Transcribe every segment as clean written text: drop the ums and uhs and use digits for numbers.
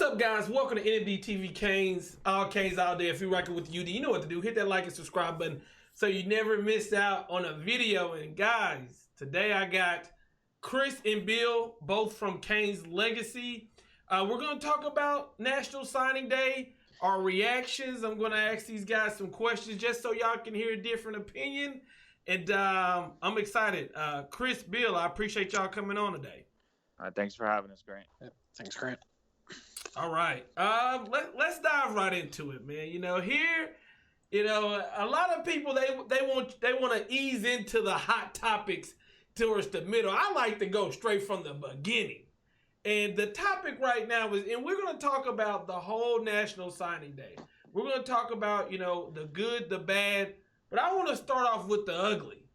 up, guys? Welcome to NMD TV Canes. All Canes out there. If you're rocking with UD, you know what to do. Hit that like and subscribe button so you never miss out on a video. And guys, today I got Chris and Bill, both from Canes Legacy. We're going to talk about National Signing Day, our reactions. I'm going to ask these guys some questions just so y'all can hear a different opinion. And I'm excited. Chris, Bill, I appreciate y'all coming on today. Thanks for having us, Grant. Thanks, Grant. All right. Let's dive right into it, man. A lot of people they want to ease into the hot topics towards the middle. I like to go straight from the beginning. And the topic right now is, and we're going to talk about the whole National Signing Day. We're going to talk about, the good, the bad, but I want to start off with the ugly.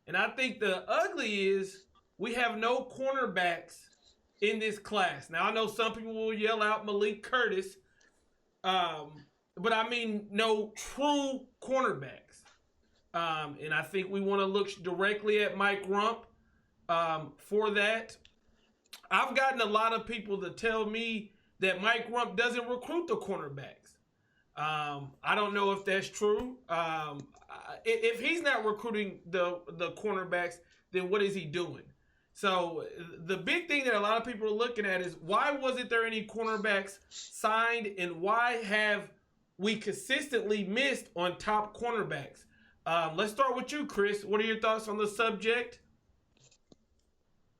And I think the ugly is we have no cornerbacks in this class. Now, I know some people will yell out Malik Curtis, but I mean no true cornerbacks. And I think we want to look directly at Mike Rump for that. I've gotten a lot of people to tell me that Mike Rump doesn't recruit the cornerbacks. I don't know if that's true. If he's not recruiting the cornerbacks, then what is he doing? So the big thing that a lot of people are looking at is why wasn't there any cornerbacks signed, and why have we consistently missed on top cornerbacks? Let's start with you, Chris. What are your thoughts on the subject?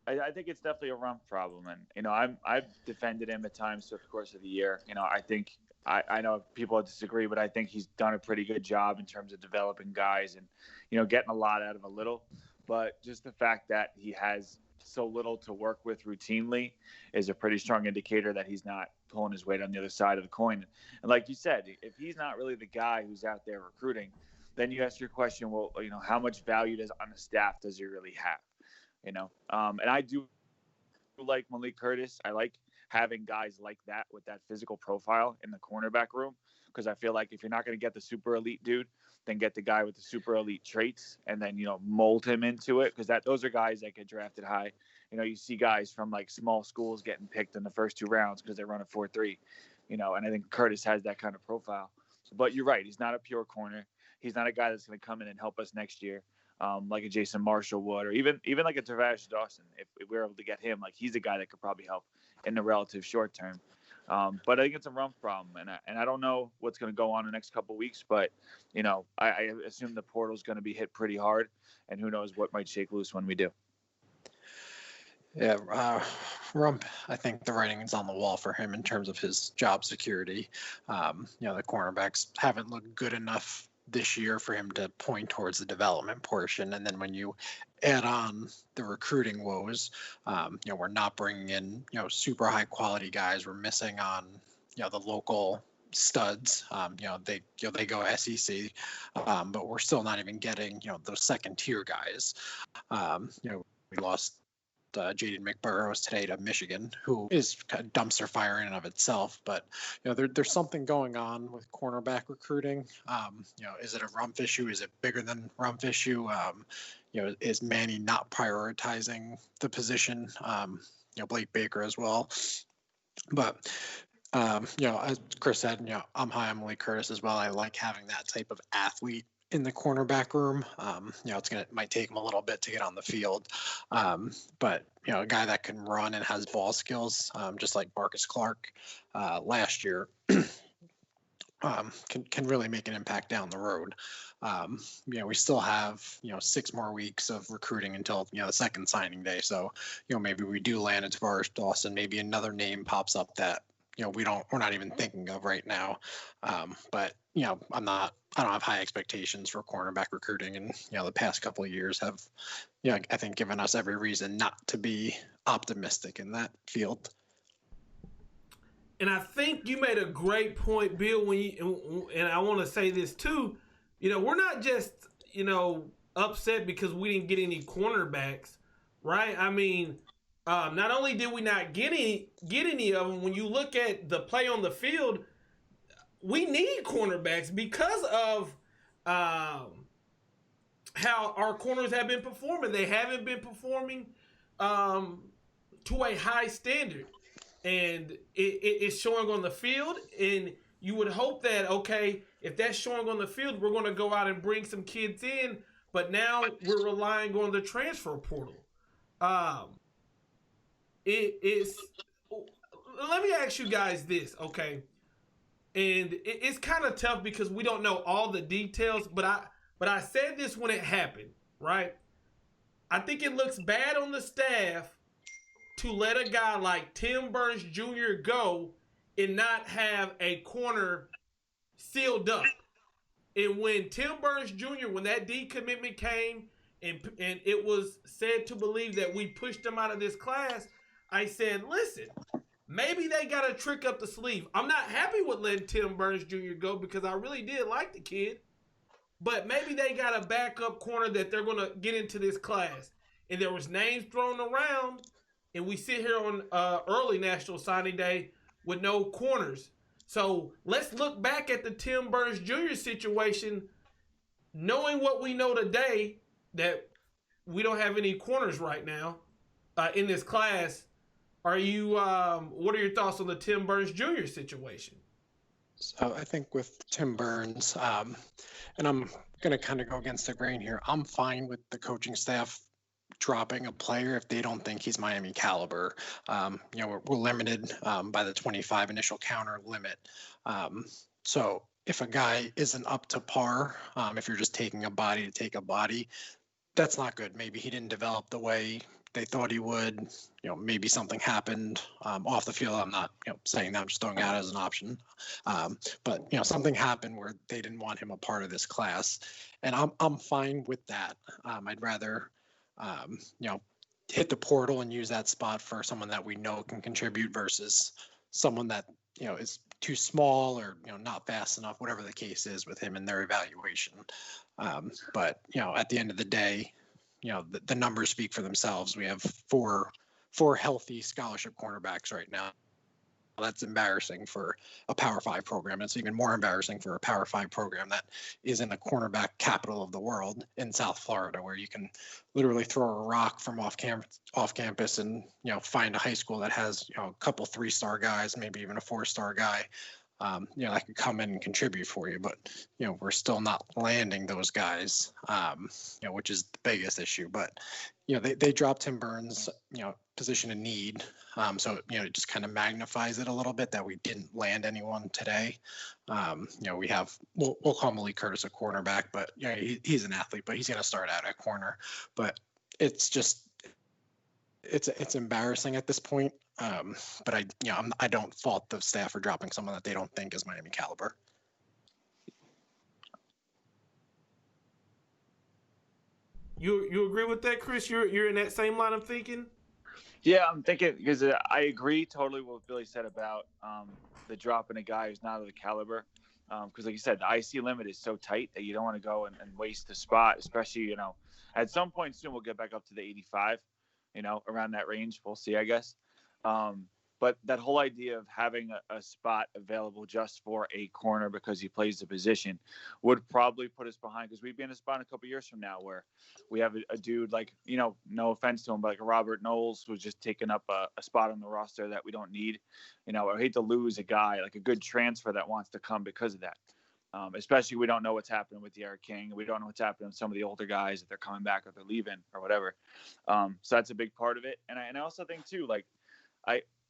I think it's definitely a Rump problem, and I've defended him at times throughout the course of the year. I think I know people disagree, but I think he's done a pretty good job in terms of developing guys and getting a lot out of a little. But just the fact that he has so little to work with routinely is a pretty strong indicator that he's not pulling his weight on the other side of the coin. And like you said, if he's not really the guy who's out there recruiting, then you ask your question, well, how much value on the staff does he really have? And I do like Malik Curtis. I like having guys like that with that physical profile in the cornerback room, because I feel like if you're not going to get the super elite dude, then get the guy with the super elite traits and then, mold him into it, because those are guys that get drafted high. You see guys from like small schools getting picked in the first 2 rounds because they run a 4.3, and I think Curtis has that kind of profile. But you're right. He's not a pure corner. He's not a guy that's going to come in and help us next year. Like a Jason Marshall would, or even like a Travash Dawson. If we're able to get him, like he's a guy that could probably help in the relative short term. But I think it's a Rump problem, and I don't know what's going to go on the next couple of weeks. But I assume the portal's going to be hit pretty hard, and who knows what might shake loose when we do. Yeah, Rump, I think the writing is on the wall for him in terms of his job security. The cornerbacks haven't looked good enough this year for him to point towards the development portion. And then when you add on the recruiting woes, we're not bringing in, super high quality guys. We're missing on, the local studs. They go SEC, but we're still not even getting, those second tier guys. We lost Jaden McBurrows today to Michigan, who is kind of dumpster fire in and of itself. But there's something going on with cornerback recruiting. Is it a Rump issue? Is it bigger than Rump issue? Is Manny not prioritizing the position? Blake Baker as well. But as Chris said, I'm high on Malik Curtis as well. I like having that type of athlete in the cornerback room. It might take him a little bit to get on the field. But a guy that can run and has ball skills, just like Marcus Clark last year, can really make an impact down the road. We still have, 6 more weeks of recruiting until, the second signing day. So, maybe we do land at Travash Dawson, maybe another name pops up that, we're not even thinking of right now. But, I don't have high expectations for cornerback recruiting, and the past couple of years have, I think given us every reason not to be optimistic in that field. And I think you made a great point, Bill. And I want to say this too. We're not just upset because we didn't get any cornerbacks, right? I mean, not only did we not get any of them, when you look at the play on the field, we need cornerbacks because of how our corners have been performing. They haven't been performing to a high standard. and it's showing on the field. And you would hope that, okay, if that's showing on the field, we're going to go out and bring some kids in. But now we're relying on the transfer portal. Um, it is. Let me ask you guys this, okay? And it's kind of tough because we don't know all the details. But I said this when it happened, right? I think it looks bad on the staff to let a guy like Tim Burns Jr. go and not have a corner sealed up. And when Tim Burns Jr., when that decommitment came and it was said to believe that we pushed him out of this class, I said, listen, maybe they got a trick up the sleeve. I'm not happy with letting Tim Burns Jr. go because I really did like the kid. But maybe they got a backup corner that they're going to get into this class. And there was names thrown around, and we sit here on early National Signing Day with no corners. So let's look back at the Tim Burns Jr. situation, knowing what we know today, that we don't have any corners right now in this class. What are your thoughts on the Tim Burns Jr. situation? So I think with Tim Burns, and I'm going to kind of go against the grain here, I'm fine with the coaching staff dropping a player if they don't think he's Miami caliber. We're limited by the 25 initial counter limit. So if a guy isn't up to par, if you're just taking a body to take a body, that's not good. Maybe he didn't develop the way they thought he would. Maybe something happened off the field. I'm not saying that. I'm just throwing it out as an option. But something happened where they didn't want him a part of this class, and I'm fine with that. I'd rather hit the portal and use that spot for someone that we know can contribute versus someone that is too small or not fast enough, whatever the case is with him in their evaluation. But at the end of the day, the numbers speak for themselves. We have four healthy scholarship cornerbacks right now. That's embarrassing for a Power 5 program. It's even more embarrassing for a Power 5 program that is in the cornerback capital of the world in South Florida, where you can literally throw a rock from off campus and find a high school that has a couple 3-star guys, maybe even a 4-star guy, that could come in and contribute for you. But we're still not landing those guys, which is the biggest issue. But they dropped Tim Burns, position of need. So it just kind of magnifies it a little bit that we didn't land anyone today. We have we'll call Malik Curtis a cornerback, but he's an athlete, but he's going to start out at corner. But it's just it's embarrassing at this point. But I don't fault the staff for dropping someone that they don't think is Miami caliber. You agree with that, Chris? You're in that same line of thinking? Yeah, I'm thinking because I agree totally with what Billy said about the dropping a guy who's not of the caliber. Because like you said, the IC limit is so tight that you don't want to go and waste the spot, especially, at some point soon we'll get back up to the 85, around that range. We'll see, I guess. But that whole idea of having a spot available just for a corner because he plays the position would probably put us behind, because we'd be in a spot in a couple years from now where we have a dude like, no offense to him, but like a Robert Knowles who's just taking up a spot on the roster that we don't need. I hate to lose a guy, like a good transfer that wants to come because of that. Especially we don't know what's happening with Derek King. We don't know what's happening with some of the older guys, if they're coming back or they're leaving or whatever. So that's a big part of it. And I also think too, like,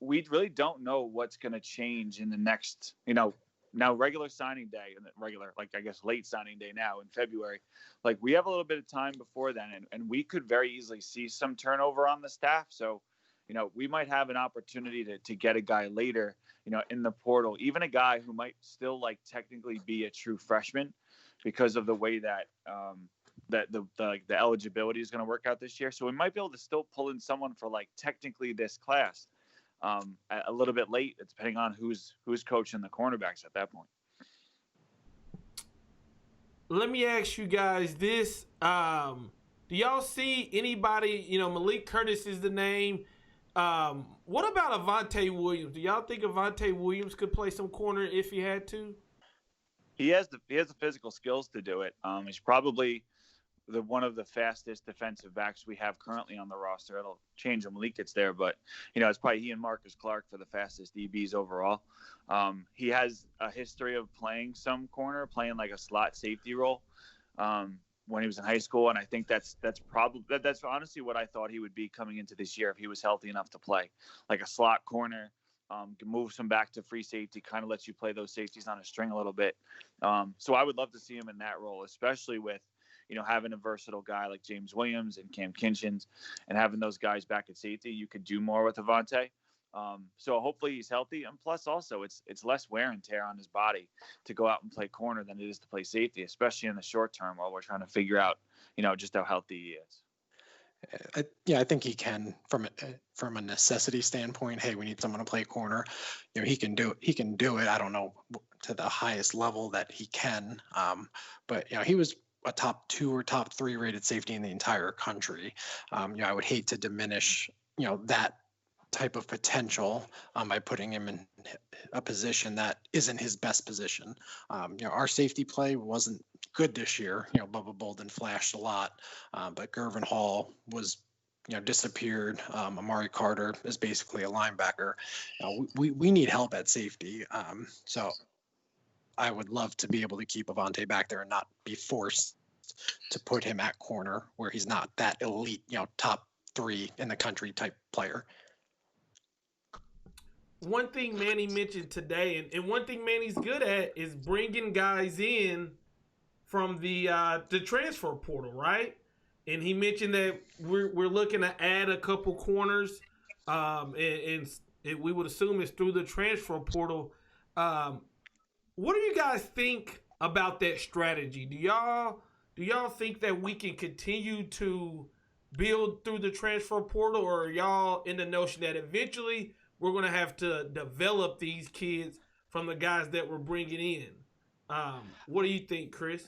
we really don't know what's going to change in the next, now regular signing day and late signing day now in February. Like, we have a little bit of time before then, and we could very easily see some turnover on the staff. So, we might have an opportunity to get a guy later, in the portal, even a guy who might still technically be a true freshman because of the way that, the eligibility is going to work out this year. So we might be able to still pull in someone for technically this class. A little bit late, depending on who's coaching the cornerbacks at that point. Let me ask you guys this. Do y'all see anybody, Malik Curtis is the name. What about Avante Williams? Do y'all think Avante Williams could play some corner if he had to? He has the physical skills to do it. He's probably one of the fastest defensive backs we have currently on the roster. It'll change when Malik gets there, but it's probably he and Marcus Clark for the fastest DBs overall. He has a history of playing some corner, playing like a slot safety role when he was in high school, and I think that's honestly what I thought he would be coming into this year if he was healthy enough to play, like a slot corner. Moves him back to free safety, kind of lets you play those safeties on a string a little bit. So I would love to see him in that role, especially with, having a versatile guy like James Williams and Cam Kinchins and having those guys back at safety. You could do more with Avonte. So hopefully he's healthy. And plus also it's less wear and tear on his body to go out and play corner than it is to play safety, especially in the short term while we're trying to figure out, just how healthy he is. I think he can from a necessity standpoint. Hey, we need someone to play corner. He can do it. He can do it. I don't know to the highest level that he can, but he was a top 2 or top 3 rated safety in the entire country. I would hate to diminish that type of potential by putting him in a position that isn't his best position. Our safety play wasn't good this year. Bubba Bolden flashed a lot, but Gervin Hall was disappeared. Amari Carter is basically a linebacker. We need help at safety. So I would love to be able to keep Avonte back there and not be forced to put him at corner where he's not that elite, top 3 in the country type player. One thing Manny mentioned today, and one thing Manny's good at is bringing guys in from the transfer portal, right? And he mentioned that we're looking to add a couple corners, and we would assume it's through the transfer portal. What do you guys think about that strategy? Do y'all think that we can continue to build through the transfer portal, or are y'all in the notion that eventually we're going to have to develop these kids from the guys that we're bringing in? What do you think, Chris?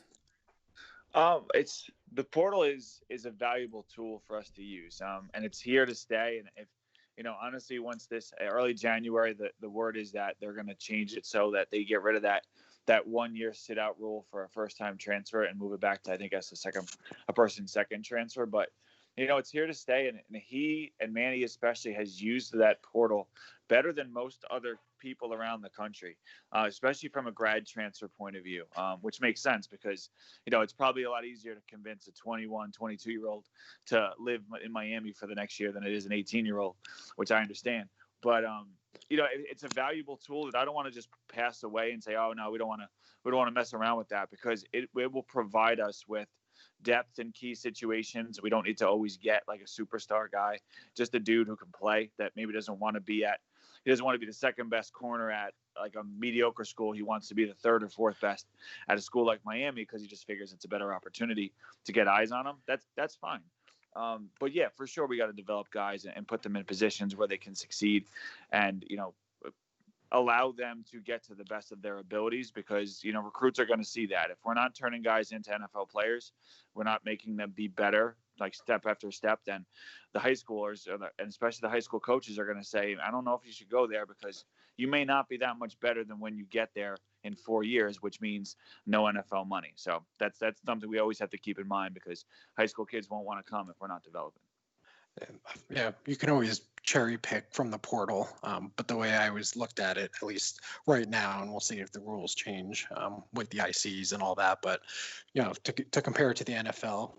It's the portal is a valuable tool for us to use, and it's here to stay. And if honestly, once this early January, the word is that they're going to change it so that they get rid of that 1 year sit out rule for a first time transfer and move it back to, I think, as a person's second transfer. But it's here to stay, and he and Manny especially has used that portal better than most other people around the country, especially from a grad transfer point of view, which makes sense because, it's probably a lot easier to convince a 21, 22-year-old to live in Miami for the next year than it is an 18-year-old, which I understand. But, it's a valuable tool that I don't want to just pass away and say, oh, no, we don't want to mess around with that, because it will provide us with depth in key situations. We don't need to always get like a superstar guy, just a dude who can play that maybe doesn't want to be the second best corner at like a mediocre school. He wants to be the 3rd or 4th best at a school like Miami because he just figures it's a better opportunity to get eyes on him. That's fine. But yeah, for sure, we got to develop guys and put them in positions where they can succeed and, allow them to get to the best of their abilities, because, recruits are going to see that. If we're not turning guys into NFL players, we're not making them be better, like step after step, then the high schoolers, and especially the high school coaches, are going to say, I don't know if you should go there because you may not be that much better than when you get there in 4 years, which means no NFL money. So that's something we always have to keep in mind, because high school kids won't want to come if we're not developing. Yeah, you can always cherry pick from the portal, but the way I always looked at it, at least right now, and we'll see if the rules change with the ICs and all that, but to compare it to the NFL,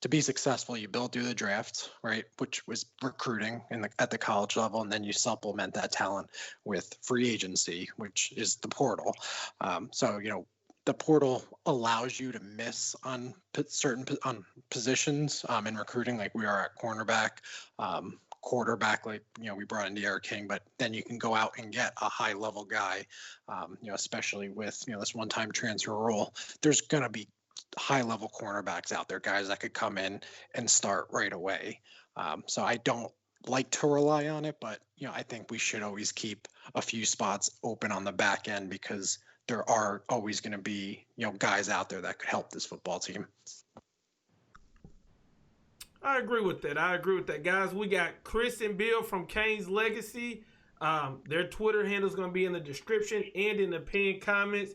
to be successful, you build through the draft, right, which was recruiting at the college level, and then you supplement that talent with free agency, which is the portal. So the portal allows you to miss on certain positions in recruiting, like we are at cornerback, quarterback, like, we brought in De'Ara King, but then you can go out and get a high level guy, especially with, this one-time transfer rule. There's going to be high level cornerbacks out there, guys that could come in and start right away. So I don't like to rely on it, but, I think we should always keep a few spots open on the back end, because there are always going to be, guys out there that could help this football team. I agree with that. Guys, we got Chris and Bill from Kane's Legacy. Their Twitter handle is going to be in the description and in the pinned comments.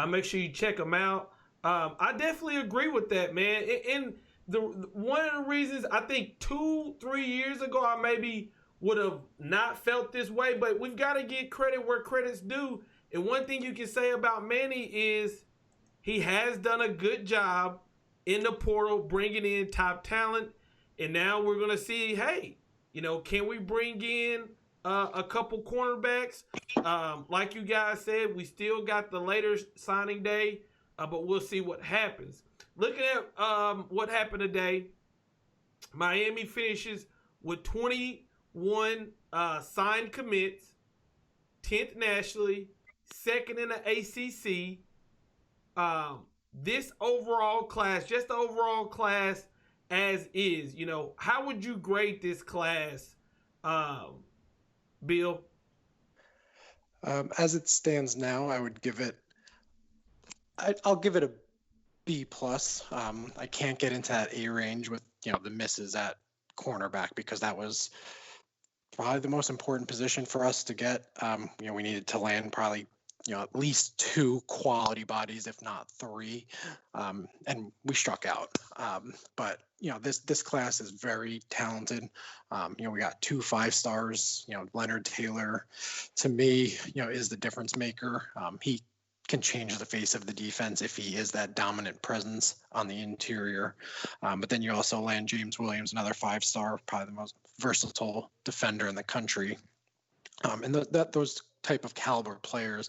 Make sure you check them out. I definitely agree with that, man. And the one of the reasons I think 2-3 years ago I maybe would have not felt this way, but we've got to get credit where credit's due. And one thing you can say about Manny is he has done a good job in the portal bringing in top talent. And now we're going to see, hey, can we bring in a couple cornerbacks? Like you guys said, we still got the later signing day, but we'll see what happens. Looking at what happened today, Miami finishes with 21 signed commits, 10th nationally, second in the ACC. This overall class, just the overall class as is, how would you grade this class, Bill? As it stands now, I would give it. I'll give it a B plus. I can't get into that A range with the misses at cornerback because that was probably the most important position for us to get. We needed to land probably at least 2 quality bodies, if not 3, and we struck out. But this class is very talented. We got 2 5-stars. Leonard Taylor, to me, is the difference maker. He can change the face of the defense if he is that dominant presence on the interior. But then you also land James Williams, another 5-star, probably the most versatile defender in the country. And those type of caliber players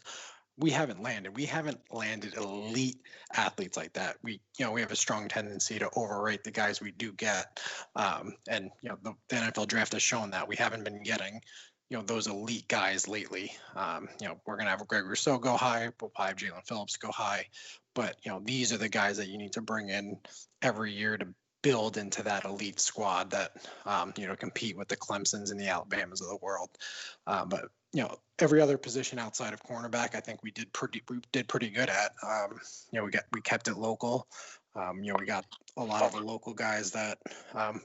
we haven't landed. We haven't landed elite athletes like that. We have a strong tendency to overrate the guys we do get. And the NFL draft has shown that we haven't been getting those elite guys lately. We're going to have Greg Rousseau go high. We'll probably have Jalen Phillips go high. But, these are the guys that you need to bring in every year to build into that elite squad that, compete with the Clemsons and the Alabamas of the world. But, every other position outside of cornerback, I think we did pretty good at. We kept it local. We got a lot of the local guys that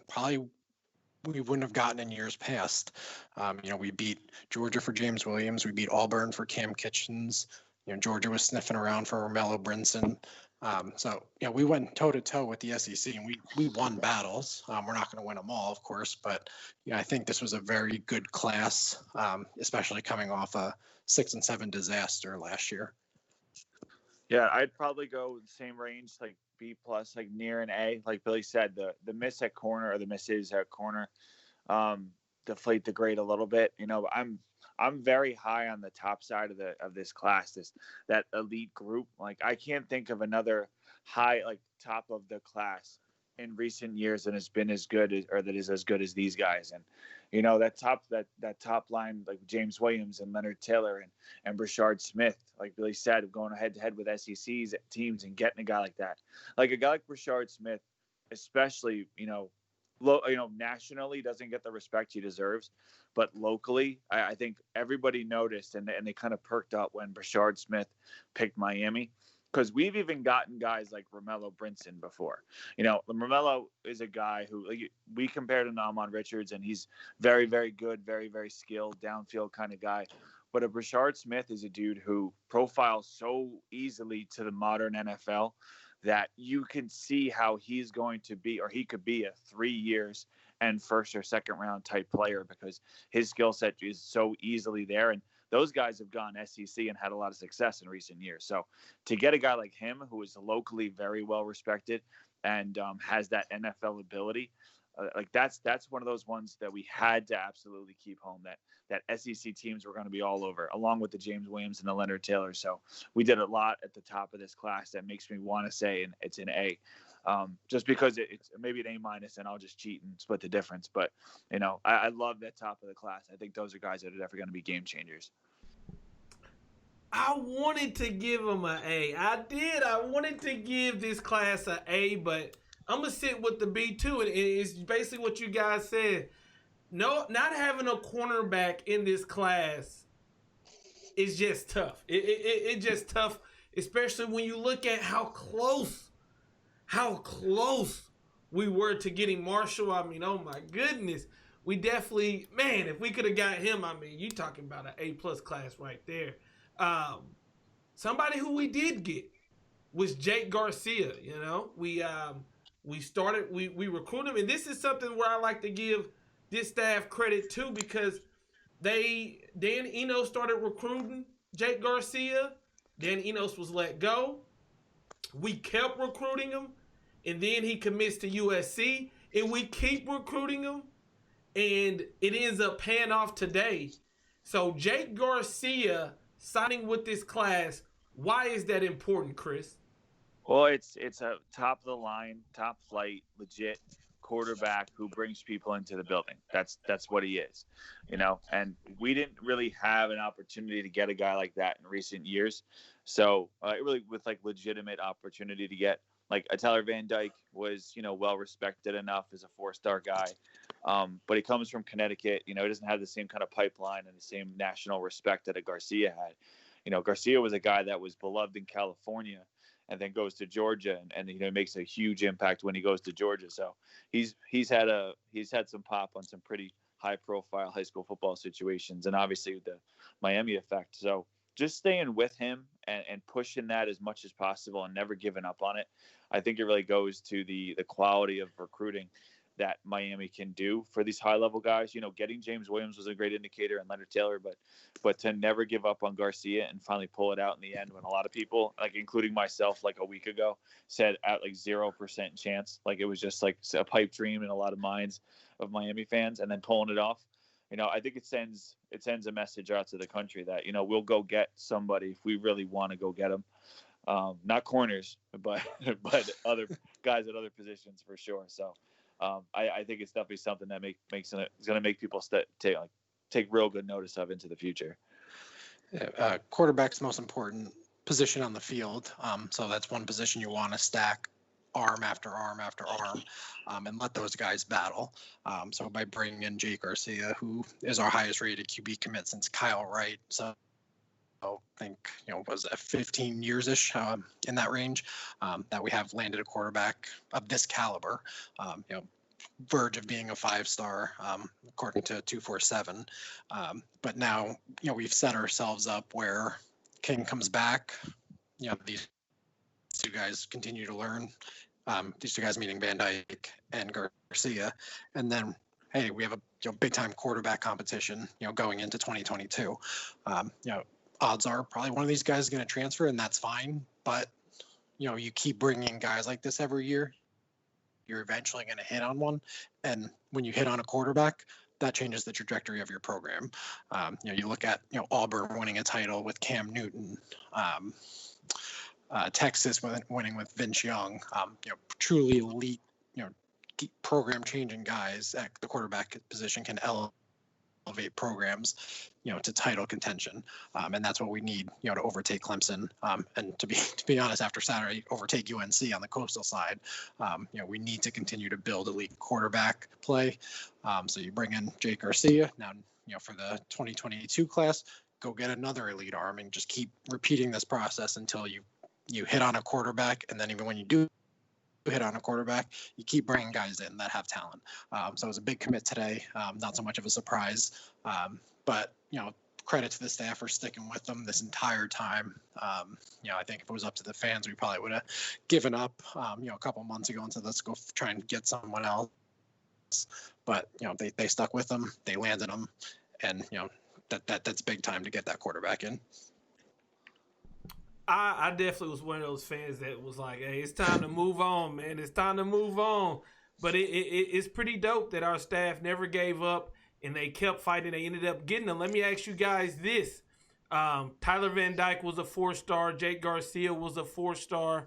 probably we wouldn't have gotten in years past. We beat Georgia for James Williams. We beat Auburn for Cam Kitchens. Georgia was sniffing around for Romello Brinson. So we went toe to toe with the SEC and we won battles. We're not going to win them all, of course, but I think this was a very good class, especially coming off a 6-7 disaster last year. Yeah, I'd probably go the same range, like B plus, like near an A. Like Billy said, the miss at corner or the misses at corner deflate the grade a little bit. I'm very high on the top side of this class, that elite group. Like I can't think of another high, like top of the class in recent years that has been as good as, or that is as good as these guys. And that top line, like James Williams and Leonard Taylor and Brashard Smith, like Billy said, going head to head with SEC's teams and getting a guy like that, like a guy like Brashard Smith, especially nationally doesn't get the respect he deserves, but locally, I think everybody noticed and they kind of perked up when Brashard Smith picked Miami. Because we've even gotten guys like Romello Brinson before. Romello is a guy who we compared him to Ahmad Richards, and he's very, very good, very, very skilled, downfield kind of guy. But a Brashard Smith is a dude who profiles so easily to the modern NFL that you can see how he's going to be, or he could be a 3 years and first or second round type player because his skill set is so easily there. And those guys have gone SEC and had a lot of success in recent years. So to get a guy like him, who is locally very well respected and has that NFL ability, that's one of those ones that we had to absolutely keep home, that SEC teams were going to be all over, along with the James Williams and the Leonard Taylor. So we did a lot at the top of this class that makes me want to say it's an A. Just because it's maybe an A- and I'll just cheat and split the difference. But, I love that top of the class. I think those are guys that are definitely going to be game changers. I wanted to give him an A. I did. I wanted to give this class an A, but I'm going to sit with the B too. And it's basically what you guys said. No, not having a cornerback in this class is just tough. It's just tough, especially when you look at how close we were to getting Marshall. I mean, oh my goodness. We definitely, man, if we could have got him, I mean, you talking about an A+ class right there. Somebody who we did get was Jake Garcia. You know, we recruited him, and this is something where I like to give this staff credit too, because Dan Enos started recruiting Jake Garcia. Dan Enos was let go. We kept recruiting him, and then he commits to USC, and we keep recruiting him, and it ends up paying off today. So Jake Garcia signing with this class, why is that important, Chris? Well, it's a top of the line, top flight, legit quarterback who brings people into the building. That's what he is, you know. And we didn't really have an opportunity to get a guy like that in recent years. So it really, with like legitimate opportunity to get like a Tyler Van Dyke was, you know, well respected enough as a 4-star guy. But he comes from Connecticut. You know, he doesn't have the same kind of pipeline and the same national respect that a Garcia had. You know, Garcia was a guy that was beloved in California and then goes to Georgia and you know, makes a huge impact when he goes to Georgia. So he's had some pop on some pretty high profile high school football situations, and obviously with the Miami effect. So just staying with him and pushing that as much as possible and never giving up on it, I think it really goes to the quality of recruiting that Miami can do for these high level guys. You know, getting James Williams was a great indicator, and Leonard Taylor, but to never give up on Garcia and finally pull it out in the end when a lot of people, like including myself, like a week ago, said at like 0% chance, like it was just like a pipe dream in a lot of minds of Miami fans, and then pulling it off. You know, I think it sends a message out to the country that, you know, we'll go get somebody if we really want to go get them. Not corners, but other guys at other positions for sure. So I think it's definitely something that it's going to make people take real good notice of into the future. Quarterback's most important position on the field. So that's one position you want to stack arm after arm after arm, and let those guys battle. So by bringing in Jake Garcia, who is our highest rated QB commit since Kyle Wright. So I think, you know, was 15 years-ish in that range that we have landed a quarterback of this caliber, you know, verge of being a 5-star, according to 247. But now, you know, we've set ourselves up where King comes back, you know, these two guys continue to learn, these two guys meaning Van Dyke and Garcia, and then, hey, we have a big time quarterback competition, you know, going into 2022. You know, odds are probably one of these guys is going to transfer, and that's fine. But, you know, you keep bringing guys like this every year, you're eventually going to hit on one. And when you hit on a quarterback, that changes the trajectory of your program. You know, you look at, you know, Auburn winning a title with Cam Newton, Texas winning with Vince Young, you know, truly elite, you know, program changing guys at the quarterback position can elevate programs, you know, to title contention, and that's what we need, you know, to overtake Clemson, and to be honest, after Saturday, overtake UNC on the coastal side. You know, we need to continue to build elite quarterback play. So you bring in Jake Garcia now, you know, for the 2022 class, go get another elite arm and just keep repeating this process until you hit on a quarterback, and then even when you do hit on a quarterback, you keep bringing guys in that have talent. So it was a big commit today, not so much of a surprise, but, you know, credit to the staff for sticking with them this entire time. You know, I think if it was up to the fans, we probably would have given up, you know, a couple months ago and said, let's go try and get someone else. But, you know, they stuck with them, they landed them, and, you know, that's big time to get that quarterback in. I definitely was one of those fans that was like, hey, it's time to move on, man. It's time to move on. But it's pretty dope that our staff never gave up and they kept fighting. They ended up getting them. Let me ask you guys this. Tyler Van Dyke was a 4-star. Jake Garcia was a 4-star.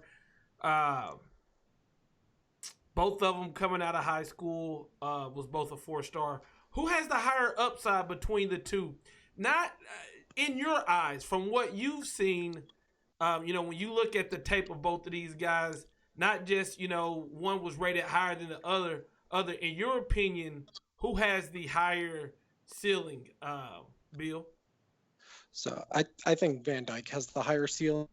Both of them coming out of high school was both a 4-star. Who has the higher upside between the two? Not in your eyes, from what you've seen. You know, when you look at the tape of both of these guys, not just, you know, one was rated higher than the other, in your opinion, who has the higher ceiling, Bill? So I think Van Dyke has the higher ceiling.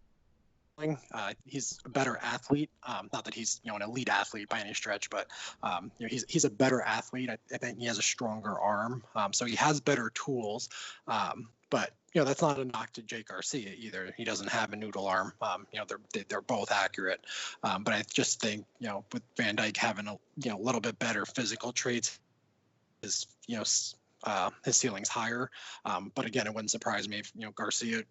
He's a better athlete. Not that he's, you know, an elite athlete by any stretch, but you know, he's a better athlete. I think he has a stronger arm. So he has better tools. But that's not a knock to Jake Garcia either. He doesn't have a noodle arm. They're both accurate. But I just think with Van Dyke having a little bit better physical traits, his ceiling's higher. But again, it wouldn't surprise me if Garcia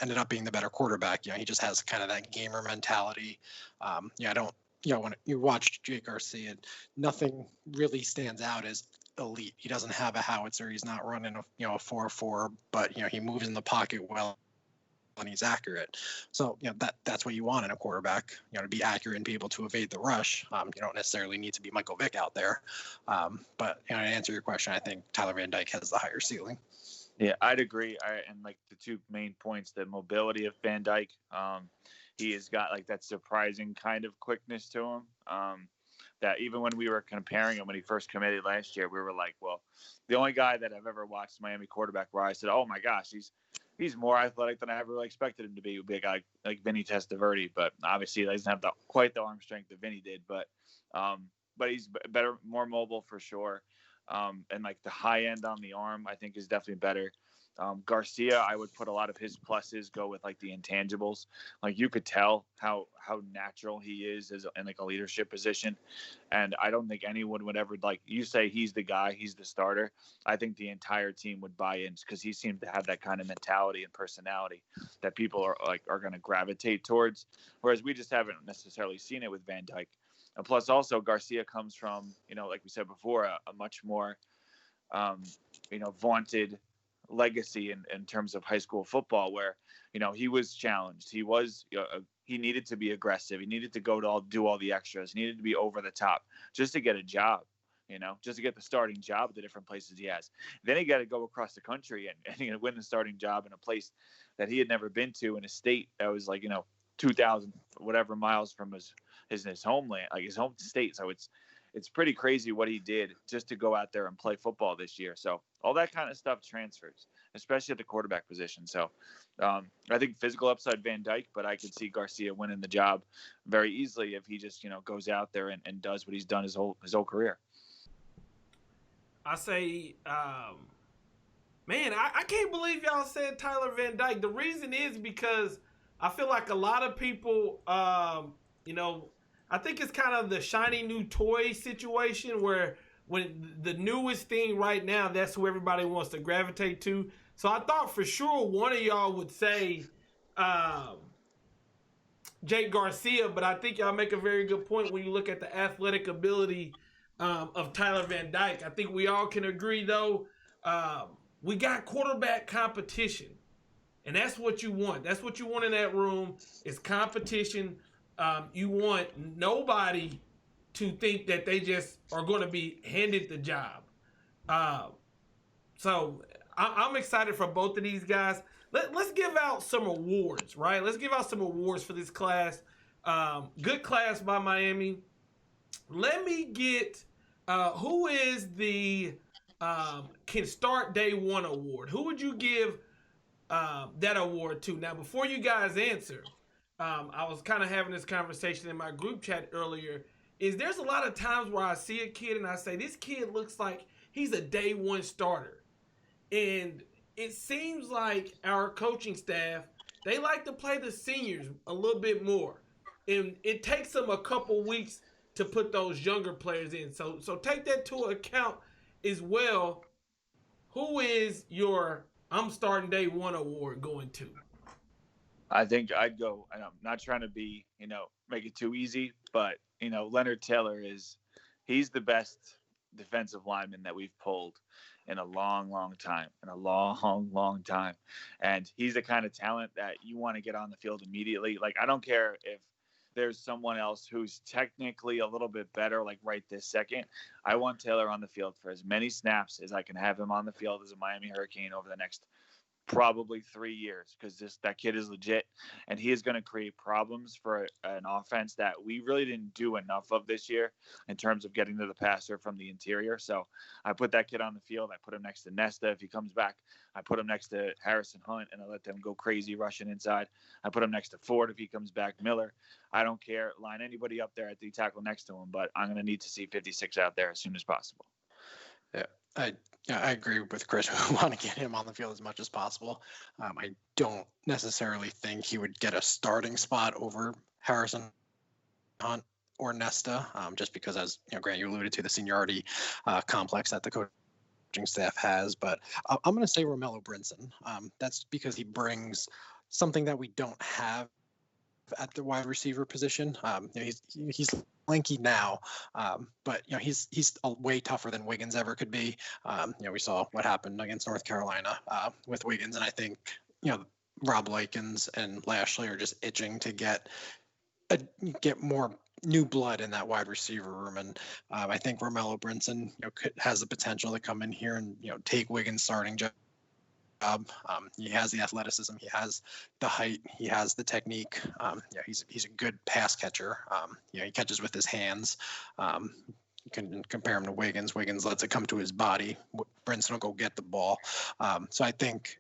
ended up being the better quarterback. He just has kind of that gamer mentality. I don't. When you watch Jake Garcia, nothing really stands out as elite. He doesn't have a howitzer. He's not running a 4-4, but he moves in the pocket well and he's accurate. So that's what you want in a quarterback. To be accurate and be able to evade the rush. You don't necessarily need to be Michael Vick out there. But to answer your question, I think Tyler Van Dyke has the higher ceiling. Yeah, I'd agree. And like the two main points, the mobility of Van Dyke. He has got like that surprising kind of quickness to him. That even when we were comparing him when he first committed last year, we were like, well, the only guy that I've ever watched Miami quarterback where I said, oh my gosh, he's more athletic than I ever really expected him to be. Would be a guy like Vinny Testaverde, but obviously he doesn't have quite the arm strength that Vinny did. But he's better, more mobile for sure. And like the high end on the arm, I think is definitely better. Garcia, I would put a lot of his pluses go with like the intangibles. Like you could tell how natural he is in like a leadership position. And I don't think anyone would ever, like you say, he's the guy, he's the starter. I think the entire team would buy in because he seems to have that kind of mentality and personality that people are going to gravitate towards. Whereas we just haven't necessarily seen it with Van Dyke. And plus also Garcia comes from, like we said before, a much more, vaunted legacy in terms of high school football where he was challenged, he needed to be aggressive, he needed to do all the extras, he needed to be over the top just to get a job, just to get the starting job at the different places he has. Then he got to go across the country and win the starting job in a place that he had never been to, in a state that was like 2,000 whatever miles from his homeland, like his home state. So it's pretty crazy what he did just to go out there and play football this year. So all that kind of stuff transfers, especially at the quarterback position. So I think physical upside Van Dyke, but I could see Garcia winning the job very easily if he just, goes out there and does what he's done his whole career. I say, man, I can't believe y'all said Tyler Van Dyke. The reason is because I feel like a lot of people, I think it's kind of the shiny new toy situation where when the newest thing right now, that's who everybody wants to gravitate to. So I thought for sure one of y'all would say Jake Garcia, but I think y'all make a very good point when you look at the athletic ability of Tyler Van Dyke. I think we all can agree, though, we got quarterback competition, and that's what you want. That's what you want in that room is competition. You want nobody to think that they just are going to be handed the job. So I'm excited for both of these guys. Let's give out some awards, right? Let's give out some awards for this class. Good class by Miami. Let me get who is the can start day one award? Who would you give that award to? Now, before you guys answer, I was kind of having this conversation in my group chat earlier. There's a lot of times where I see a kid and I say, this kid looks like he's a day one starter. And it seems like our coaching staff, they like to play the seniors a little bit more. And it takes them a couple weeks to put those younger players in. So take that to account as well. Who is your I'm starting day one award going to? I think I'd go, and I'm not trying to be, make it too easy, but, Leonard Taylor he's the best defensive lineman that we've pulled in a long, long time, And he's the kind of talent that you want to get on the field immediately. Like, I don't care if there's someone else who's technically a little bit better, like right this second. I want Taylor on the field for as many snaps as I can have him on the field as a Miami Hurricane over the next probably 3 years, because that kid is legit, and he is going to create problems for an offense that we really didn't do enough of this year in terms of getting to the passer from the interior. So I put that kid on the field. I put him next to Nesta if he comes back. I put him next to Harrison Hunt, and I let them go crazy rushing inside. I put him next to Ford if he comes back. Miller, I don't care. Line anybody up there at the tackle next to him, but I'm going to need to see 56 out there as soon as possible. Yeah. I agree with Chris. We want to get him on the field as much as possible. I don't necessarily think he would get a starting spot over Harrison Hunt or Nesta, just because, as Grant, you alluded to, the seniority complex that the coaching staff has. But I'm going to say Romello Brinson. That's because he brings something that we don't have at the wide receiver position. He's lanky now, but he's way tougher than Wiggins ever could be. We saw what happened against North Carolina with Wiggins, and I think Rob Likens and Lashley are just itching to get more new blood in that wide receiver room, and I think Romello Brinson has the potential to come in here and take Wiggins' starting job. He has the athleticism, he has the height, he has the technique. He's a good pass catcher. He catches with his hands. You can compare him to Wiggins. Wiggins lets it come to his body. Brinson will go get the ball. So I think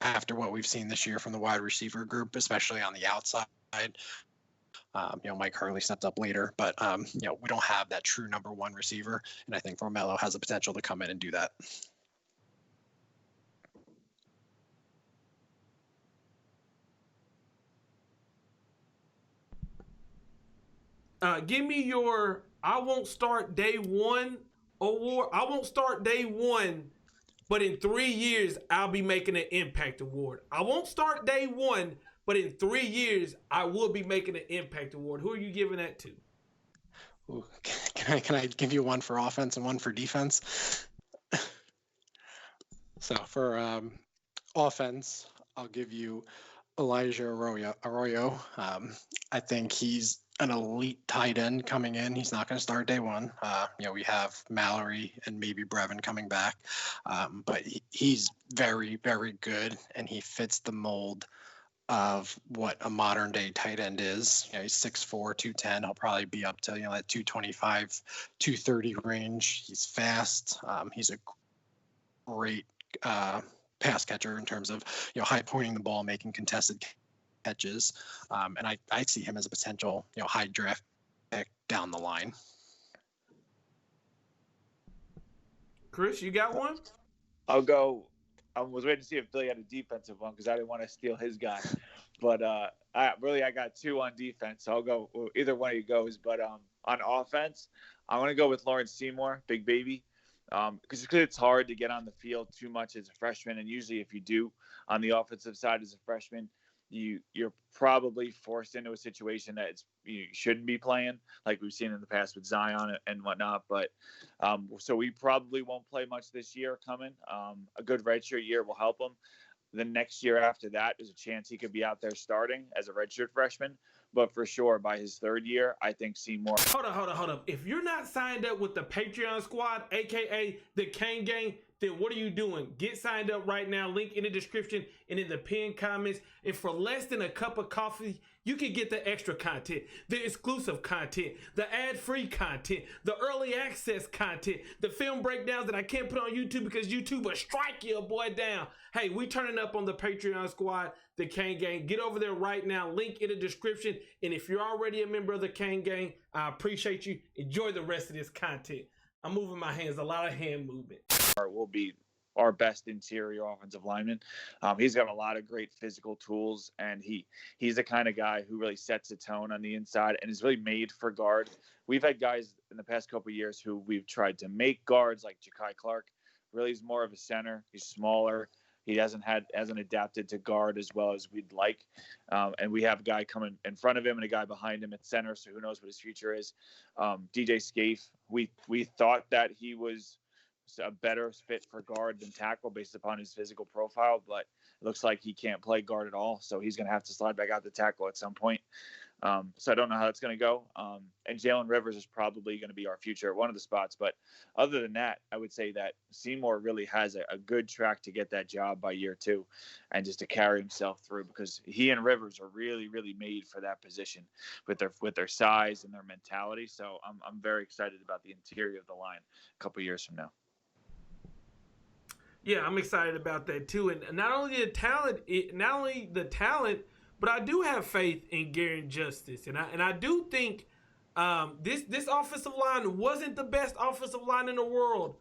after what we've seen this year from the wide receiver group, especially on the outside, Mike Hurley stepped up later, but we don't have that true number one receiver, and I think Romello has the potential to come in and do that. Give me your I won't start day one award. I won't start day one, but in 3 years, I'll be making an impact award. I won't start day one, but in 3 years, I will be making an impact award. Who are you giving that to? Ooh, can I give you one for offense and one for defense? So for offense, I'll give you Elijah Arroyo. I think he's an elite tight end coming in. He's not going to start day one. We have Mallory and maybe Brevin coming back, but he's very, very good, and he fits the mold of what a modern day tight end is. He's 6'4", 210. He'll probably be up to that 225, 230 range. He's fast. He's a great pass catcher in terms of high pointing the ball, making contested catches, and I see him as a potential high draft pick down the line. Chris, you got one? I'll go. I was waiting to see if Billy had a defensive one because I didn't want to steal his guy, but I got two on defense. So I'll go either one of you goes. But on offense, I want to go with Lawrence Seymour, big baby. Because it's hard to get on the field too much as a freshman, and usually if you do on the offensive side as a freshman, you're probably forced into a situation that you shouldn't be playing, like we've seen in the past with Zion and whatnot. But so we probably won't play much this year coming. A good redshirt year will help him. The next year after that, there's a chance he could be out there starting as a redshirt freshman. But for sure, by his third year, I think Seymour. Hold up. If you're not signed up with the Patreon squad, a.k.a. the Kane Gang, then what are you doing? Get signed up right now. Link in the description and in the pinned comments. And for less than a cup of coffee, you can get the extra content, the exclusive content, the ad-free content, the early access content, the film breakdowns that I can't put on YouTube because YouTube will strike your boy down. Hey, we turning up on the Patreon squad, the Kane Gang. Get over there right now. Link in the description. And if you're already a member of the Kane Gang, I appreciate you. Enjoy the rest of this content. I'm moving my hands, a lot of hand movement. Will be our best interior offensive lineman. He's got a lot of great physical tools, and he's the kind of guy who really sets a tone on the inside and is really made for guard. We've had guys in the past couple of years who we've tried to make guards, like Ja'Kai Clark. Really, he's more of a center. He's smaller. He hasn't adapted to guard as well as we'd like. And we have a guy coming in front of him and a guy behind him at center, so who knows what his future is. DJ Scaife, we thought that he was a better fit for guard than tackle based upon his physical profile, but it looks like he can't play guard at all, so he's going to have to slide back out to tackle at some point. So I don't know how that's going to go. And Jalen Rivers is probably going to be our future at one of the spots. But other than that, I would say that Seymour really has a good track to get that job by year two and just to carry himself through, because he and Rivers are really, really made for that position with their size and their mentality. So I'm very excited about the interior of the line a couple years from now. Yeah, I'm excited about that too. And not only the talent, but I do have faith in Garrett Justice. And I do think this offensive line wasn't the best offensive line in the world,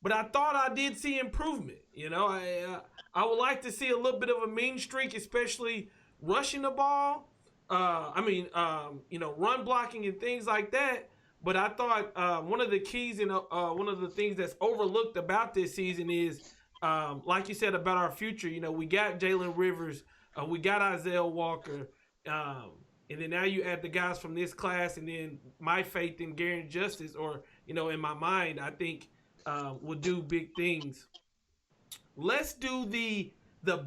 but I thought I did see improvement. I would like to see a little bit of a mean streak, especially rushing the ball. Run blocking and things like that. But I thought one of the keys and one of the things that's overlooked about this season is, like you said about our future. We got Jalen Rivers, we got Isaiah Walker, and then now you add the guys from this class, and then my faith in Gary Justice, or in my mind, I think will do big things. Let's do the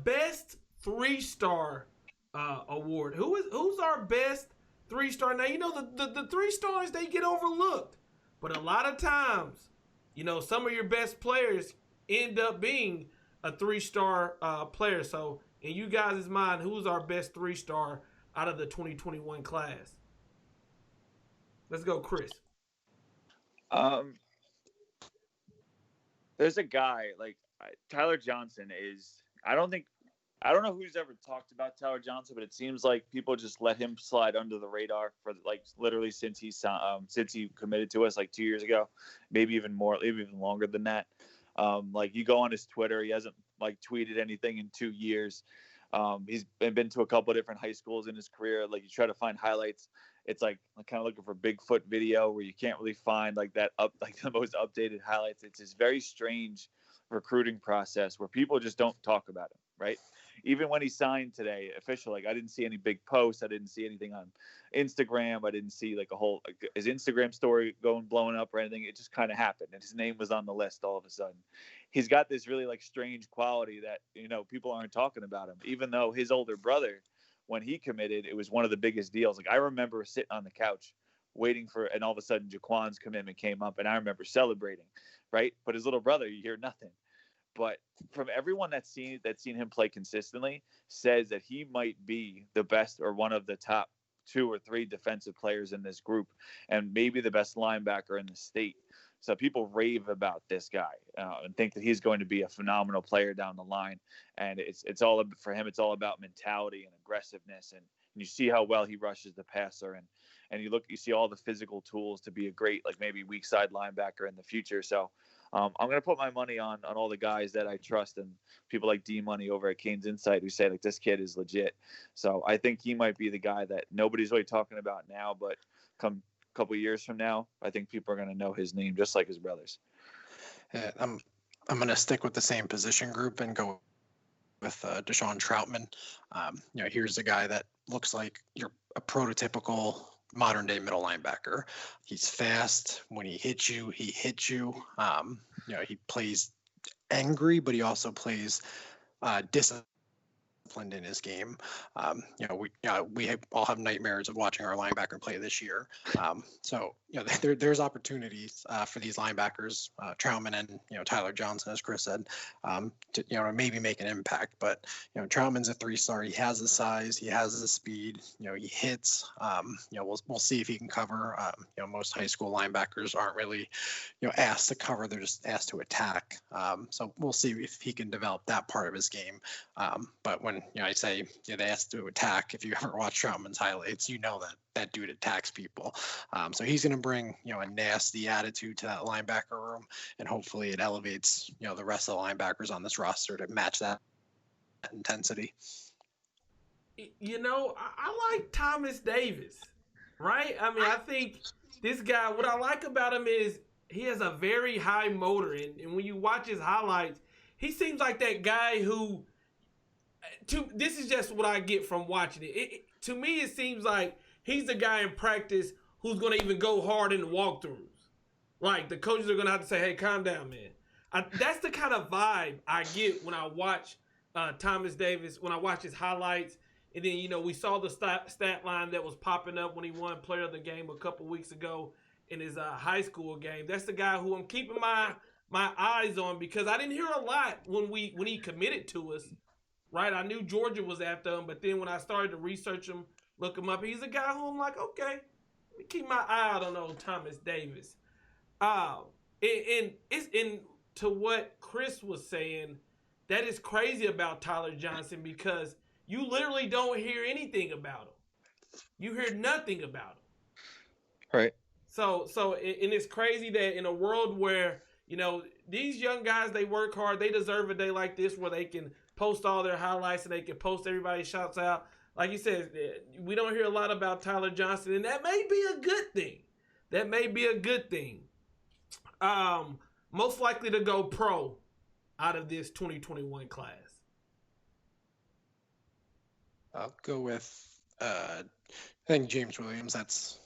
best 3-star award. Who's our best 3-star? Now the 3 stars, they get overlooked, but a lot of times, some of your best players end up being a 3-star player. So in you guys' mind, who's our best 3-star out of the 2021 class? Let's go, Chris. There's a guy like Tyler Johnson is. I don't know who's ever talked about Tyler Johnson, but it seems like people just let him slide under the radar for like literally since he committed to us like 2 years ago, maybe even more, maybe even longer than that. Like you go on his Twitter, he hasn't like tweeted anything in 2 years. He's been to a couple of different high schools in his career. Like you try to find highlights, it's like kind of looking for Bigfoot video where you can't really find like the most updated highlights. It's this very strange recruiting process where people just don't talk about him, right? Even when he signed today, official, like I didn't see any big posts. I didn't see anything on Instagram. I didn't see like his Instagram story blowing up or anything. It just kind of happened, and his name was on the list all of a sudden. He's got this really like strange quality that people aren't talking about him, even though his older brother, when he committed, it was one of the biggest deals. Like I remember sitting on the couch waiting and all of a sudden Jaquan's commitment came up, and I remember celebrating, right? But his little brother, you hear nothing. But from everyone that's seen him play consistently, says that he might be the best or one of the top 2 or 3 defensive players in this group, and maybe the best linebacker in the state. So people rave about this guy and think that he's going to be a phenomenal player down the line. And it's all for him. It's all about mentality and aggressiveness, and you see how well he rushes the passer, and you see all the physical tools to be a great like maybe weak side linebacker in the future. So. I'm going to put my money on all the guys that I trust, and people like D Money over at Kane's Insight who say like this kid is legit. So I think he might be the guy that nobody's really talking about now, but come a couple of years from now, I think people are going to know his name just like his brothers. Yeah, I'm going to stick with the same position group and go with Deshaun Troutman. Here's a guy that looks like you're a prototypical modern day middle linebacker. He's fast. When he hits you, he hits you. He plays angry, but he also plays disciplined in his game. We all have nightmares of watching our linebacker play this year. There's opportunities for these linebackers, Troutman and Tyler Johnson, as Chris said, to maybe make an impact. But Troutman's a 3-star. He has the size. He has the speed. He hits. We'll see if he can cover. Most high school linebackers aren't really asked to cover. They're just asked to attack. So we'll see if he can develop that part of his game. But when I say they asked to attack, if you ever watch Troutman's highlights, that dude attacks people. So he's going to bring a nasty attitude to that linebacker room, and hopefully it elevates the rest of the linebackers on this roster to match that intensity. I like Thomas Davis, right? I mean, I think this guy, what I like about him is he has a very high motor, and when you watch his highlights, he seems like that guy who. This is just what I get from watching it. To me, it seems like he's the guy in practice who's going to even go hard in the walkthroughs. Like, the coaches are going to have to say, hey, calm down, man. That's the kind of vibe I get when I watch Thomas Davis, when I watch his highlights. And then, we saw the stat line that was popping up when he won Player of the Game a couple weeks ago in his high school game. That's the guy who I'm keeping my eyes on, because I didn't hear a lot when he committed to us. Right, I knew Georgia was after him, but then when I started to research him, look him up, he's a guy who I'm like, okay, let me keep my eye out on old Thomas Davis. And to what Chris was saying, that is crazy about Tyler Johnson, because you literally don't hear anything about him. You hear nothing about him. Right. So, and it's crazy that in a world where You know, these young guys, they work hard. They deserve a day like this where they can post all their highlights and they can post everybody's shots out. Like you said, we don't hear a lot about Tyler Johnson, and that may be a good thing. That may be a good thing. Most likely to go pro out of this 2021 class. I'll go with I think James Williams. That's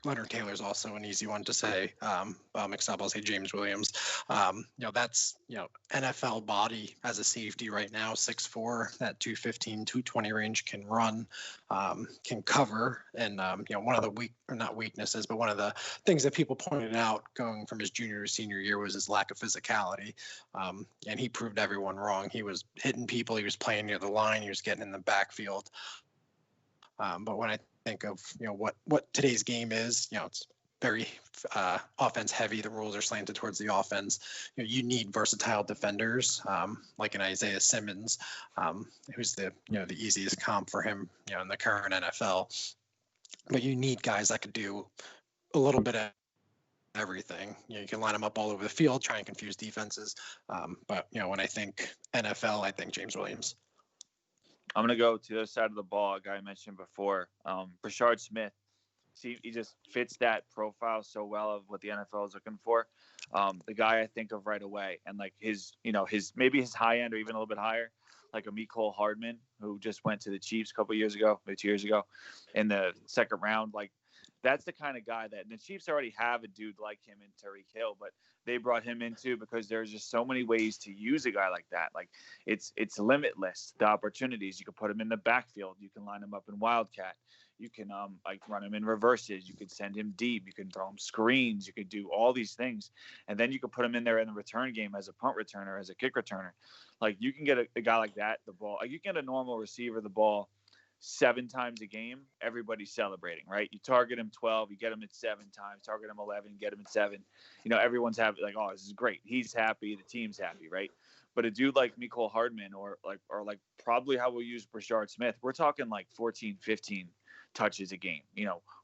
Leonard Taylor's also an easy one to say. Mixed up, I'll say James Williams. That's NFL body as a safety right now, 6'4", that 215, 220 range, can run, can cover, and one of the not weaknesses, but one of the things that people pointed out going from his junior to senior year was his lack of physicality, and he proved everyone wrong. He was hitting people, he was playing near the line, he was getting in the backfield. But when I think of what today's game is, it's very offense heavy. The rules are slanted towards the offense. You need versatile defenders, like an Isaiah Simmons, who's the easiest comp for him, in the current NFL. But you need guys that could do a little bit of everything. You can line them up all over the field, try and confuse defenses. But when I think NFL, I think James Williams. I'm going to go to the other side of the ball, a guy I mentioned before, Brashard Smith. See, he just fits that profile so well of what the NFL is looking for. The guy I think of right away, and like his maybe his high end or even a little bit higher, like a Mecole Hardman, who just went to the Chiefs a couple years ago, maybe 2 years ago, in the second round. Like, that's the kind of guy that, and the Chiefs already have a dude like him in Tyreek Hill, but they brought him in too because there's just so many ways to use a guy like that. Like, it's limitless, the opportunities. You can put him in the backfield. You can line him up in Wildcat. You can run him in reverses. You could send him deep. You can throw him screens. You could do all these things, and then you could put him in there in the return game as a punt returner, as a kick returner. Like, you can get a guy like that the ball. Like, you can get a normal receiver the ball 7 times a game. Everybody's celebrating, right? You target him 12, you get him at 7 times. Target him 11, get him at 7. Everyone's happy. Like, oh, this is great. He's happy. The team's happy, right? But a dude like Mecole Hardman or probably how we'll use Brashard Smith, we're talking like 14, 15 touches a game,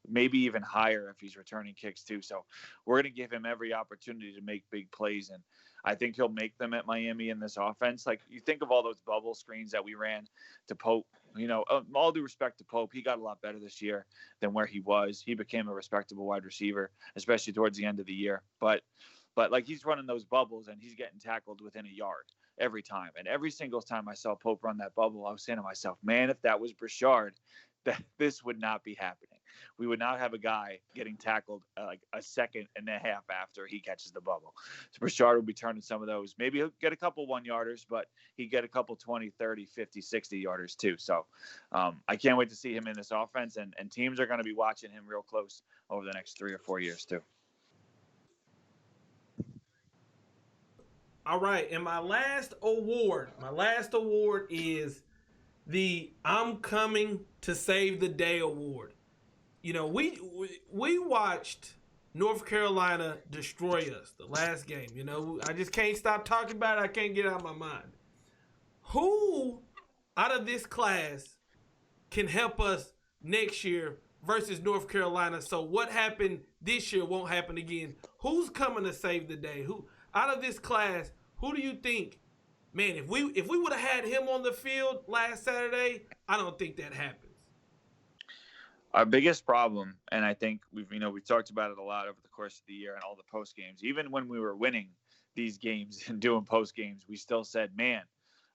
maybe even higher if he's returning kicks too. So we're going to give him every opportunity to make big plays. And I think he'll make them at Miami in this offense. Like, you think of all those bubble screens that we ran to Pope, all due respect to Pope, he got a lot better this year than where he was. He became a respectable wide receiver, especially towards the end of the year. But like, he's running those bubbles and he's getting tackled within a yard every time. And every single time I saw Pope run that bubble, I was saying to myself, man, if that was Brashard, that this would not be happening. We would not have a guy getting tackled like a second and a half after he catches the bubble. So Brashard will be turning some of those. Maybe he'll get a couple 1-yarders, but he'd get a couple 20, 30, 50, 60-yarders too. So I can't wait to see him in this offense, and teams are going to be watching him real close over the next 3 or 4 years too. All right, and my last award is the I'm Coming to Save the Day award. We watched North Carolina destroy us the last game. I just can't stop talking about it. I can't get it out of my mind. Who out of this class can help us next year versus North Carolina? So what happened this year won't happen again. Who's coming to save the day? Who out of this class, who do you think, man, if we would have had him on the field last Saturday, I don't think that happens. Our biggest problem, and I think we've talked about it a lot over the course of the year and all the post games, even when we were winning these games and doing post games, we still said, man,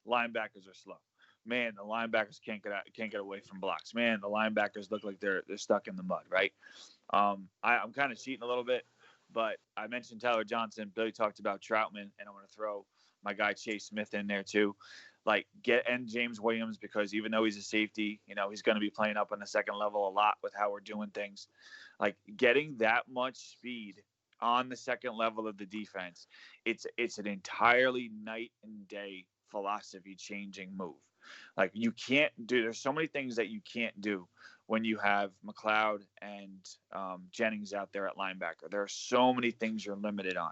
linebackers are slow. Man, the linebackers can't get away from blocks. Man, the linebackers look like they're stuck in the mud, right? I'm kind of cheating a little bit, but I mentioned Tyler Johnson. Billy talked about Troutman, and I want to throw my guy Chase Smith in there too. Like, and James Williams, because even though he's a safety, he's going to be playing up on the second level a lot with how we're doing things. Like, getting that much speed on the second level of the defense, it's an entirely night and day philosophy changing move. Like, there's so many things that you can't do when you have McLeod and Jennings out there at linebacker. There are so many things you're limited on.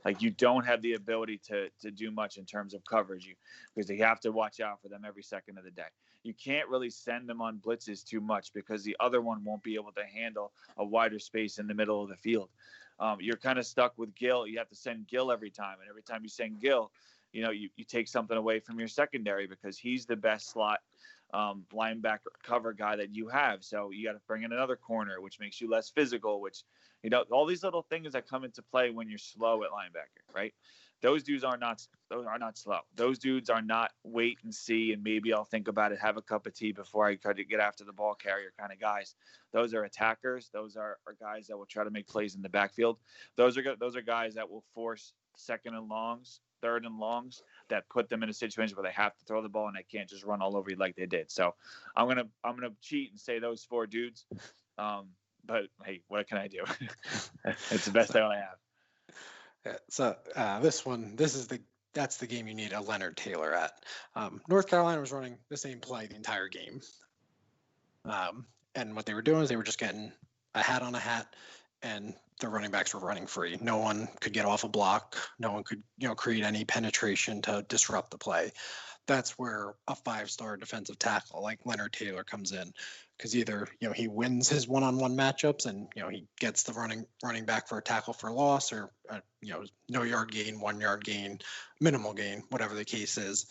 Like, you don't have the ability to do much in terms of coverage because you have to watch out for them every second of the day. You can't really send them on blitzes too much because the other one won't be able to handle a wider space in the middle of the field. You're kind of stuck with Gill. You have to send Gill every time, and every time you send Gill, you take something away from your secondary because he's the best slot linebacker cover guy that you have. So you got to bring in another corner, which makes you less physical, which, all these little things that come into play when you're slow at linebacker, right? Those dudes are not slow. Those dudes are not wait and see and maybe I'll think about it, have a cup of tea before I try to get after the ball carrier kind of guys. Those are attackers. Those are guys that will try to make plays in the backfield. Those are guys that will force second and longs, third and longs, that put them in a situation where they have to throw the ball and they can't just run all over you like they did. So I'm gonna cheat and say those 4 dudes. But hey, what can I do? It's the best I have. Yeah, so that's the game you need a Leonard Taylor at. North Carolina was running the same play the entire game. And what they were doing is they were just getting a hat on a hat, and the running backs were running free. No one could get off a block. No one could, create any penetration to disrupt the play. That's where a 5-star defensive tackle like Leonard Taylor comes in, because either he wins his one-on-one matchups and he gets the running back for a tackle for loss, or no yard gain, 1 yard gain, minimal gain, whatever the case is,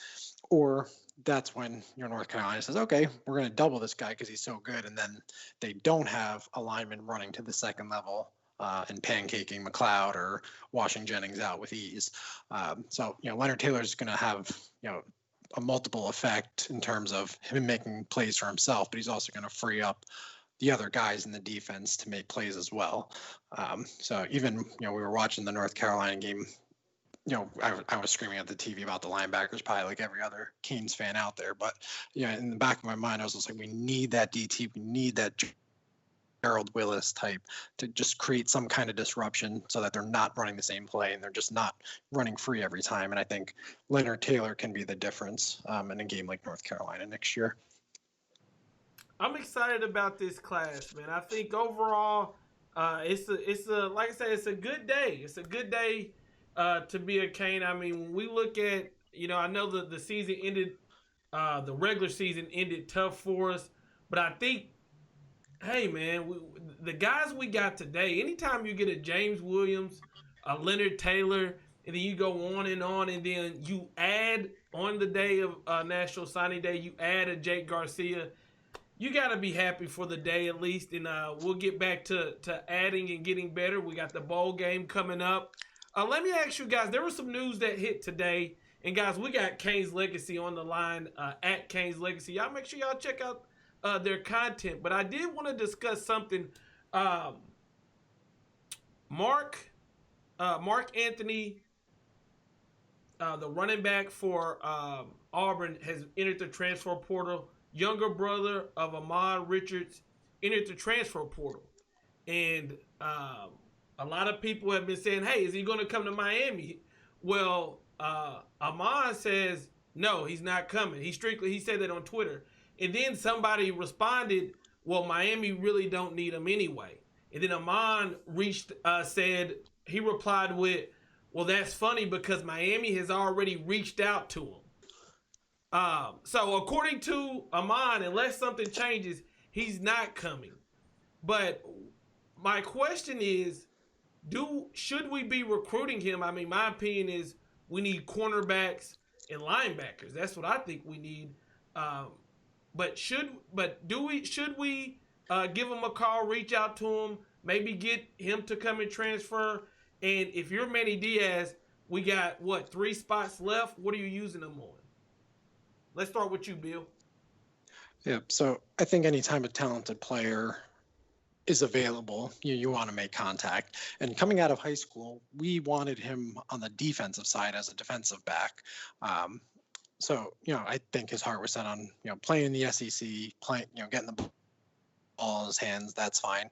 or that's when North Carolina says, okay, we're going to double this guy because he's so good, and then they don't have a lineman running to the second level and pancaking McLeod or washing Jennings out with ease. So Leonard Taylor is going to have a multiple effect in terms of him making plays for himself, but he's also going to free up the other guys in the defense to make plays as well. So even, we were watching the North Carolina game, I was screaming at the TV about the linebackers, probably like every other Canes fan out there. But, in the back of my mind, I was just like, we need that DT. We need that Gerald Willis type to just create some kind of disruption so that they're not running the same play and they're just not running free every time. And I think Leonard Taylor can be the difference in a game like North Carolina next year. I'm excited about this class, man. I think overall, it's a like I said, it's a good day. It's a good day to be a Cane. I mean, when we look at, I know the season ended, the regular season ended tough for us, but I think, hey, man, the guys we got today, anytime you get a James Williams, a Leonard Taylor, and then you go on, and then you add on the day of National Signing Day, you add a Jake Garcia, you got to be happy for the day at least, and we'll get back to adding and getting better. We got the bowl game coming up. Let me ask you guys, there was some news that hit today, and guys, we got Canes Legacy on the line, at Canes Legacy. Y'all make sure y'all check out their content, but I did want to discuss something. Mark Anthony, the running back for Auburn, has entered the transfer portal. Younger brother of Ahmad Richards entered the transfer portal, and a lot of people have been saying, "Hey, is he going to come to Miami?" Well, Ahmad says no, he's not coming. He said that on Twitter. And then somebody responded, well, Miami really don't need him anyway. And then Amon he replied with, well, that's funny because Miami has already reached out to him. So according to Amon, unless something changes, he's not coming. But my question is, should we be recruiting him? I mean, my opinion is we need cornerbacks and linebackers. That's what I think we need. But should we give him a call, reach out to him, maybe get him to come and transfer? And if you're Manny Diaz, we got 3 spots left. What are you using them on? Let's start with you, Bill. Yeah, so I think anytime a talented player is available, you want to make contact. And coming out of high school, we wanted him on the defensive side as a defensive back. So, I think his heart was set on, playing in the SEC, getting the ball in his hands. That's fine.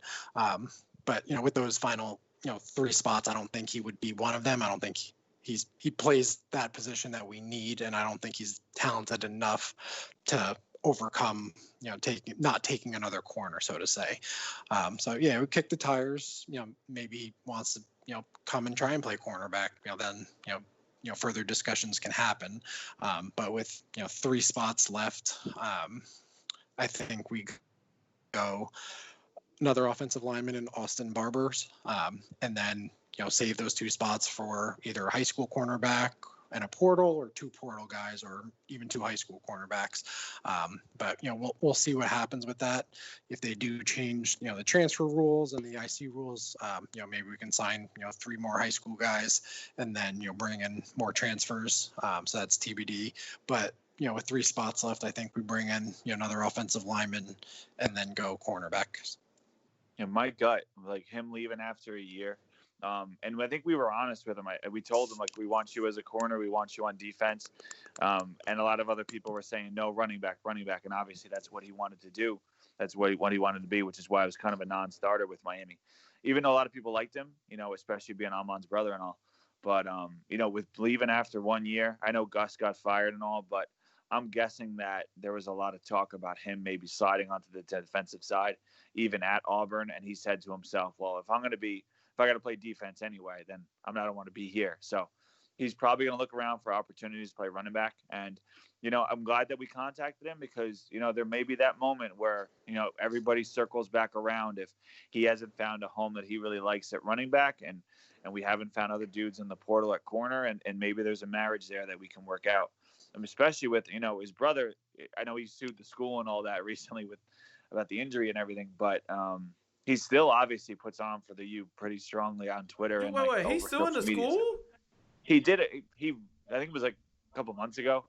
But, with those final, 3 spots, I don't think he would be one of them. I don't think he plays that position that we need. And I don't think he's talented enough to overcome, not taking another corner, so to say. So, yeah, we kick the tires. Maybe he wants to, come and try and play cornerback. Then, further discussions can happen. But with 3 spots left, I think we go another offensive lineman in Austin Barbers, and then save those 2 spots for either a high school cornerback and a portal, or 2 portal guys, or even 2 high school cornerbacks. But we'll see what happens with that. If they do change the transfer rules and the IC rules, maybe we can sign 3 more high school guys, and then bring in more transfers. So that's TBD. But with 3 spots left, I think we bring in another offensive lineman and then go cornerback. My gut, like him leaving after a year. And I think we were honest with him. We told him, like, we want you as a corner. We want you on defense. And a lot of other people were saying, no, running back. And obviously that's what he wanted to do. That's what he wanted to be, which is why I was kind of a non-starter with Miami. Even though a lot of people liked him, especially being Amon's brother and all. But, with leaving after 1 year, I know Gus got fired and all, but I'm guessing that there was a lot of talk about him maybe sliding onto the defensive side, even at Auburn. And he said to himself, well, if I got to play defense anyway, then I don't want to be here. So he's probably going to look around for opportunities to play running back. And, I'm glad that we contacted him because, there may be that moment where, everybody circles back around if he hasn't found a home that he really likes at running back and we haven't found other dudes in the portal at corner. And maybe there's a marriage there that we can work out. Especially with, his brother. I know he sued the school and all that recently about the injury and everything, but he still obviously puts on for the U pretty strongly on Twitter. Wait, he's still in the school? He did it. I think it was like a couple months ago.